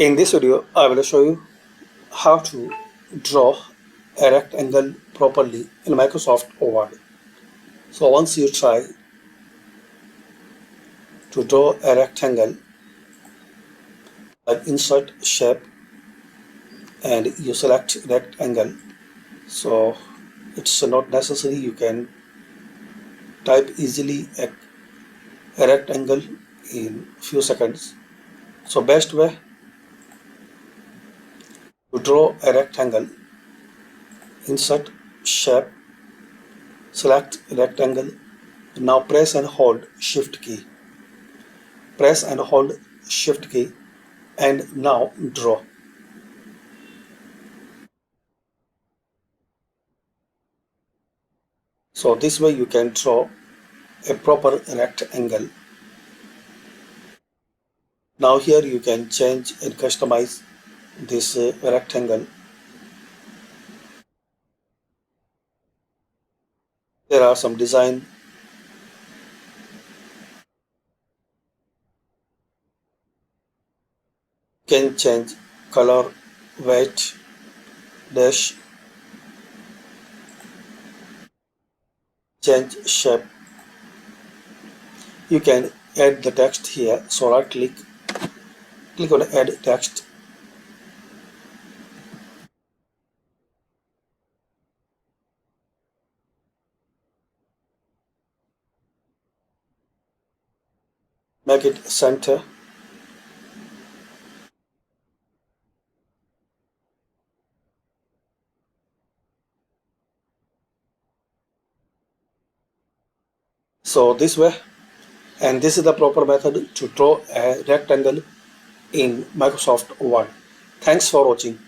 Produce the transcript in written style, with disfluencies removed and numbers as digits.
In this video, I will show you how to draw a rectangle properly in Microsoft Word. So once you try to draw a rectangle, like insert shape and you select rectangle. So it's not necessary, you can type easily a rectangle in few seconds. So best way to draw a rectangle, insert shape, select rectangle. Now press and hold shift key. Press and hold shift key and now draw. So this way you can draw a proper rectangle. Now here you can change and customize this rectangle. There are some design. You can change color, weight, dash, change shape. You can add the text here. So right click on add text. Make it center. So this way, and this is the proper method to draw a rectangle in Microsoft Word. Thanks for watching.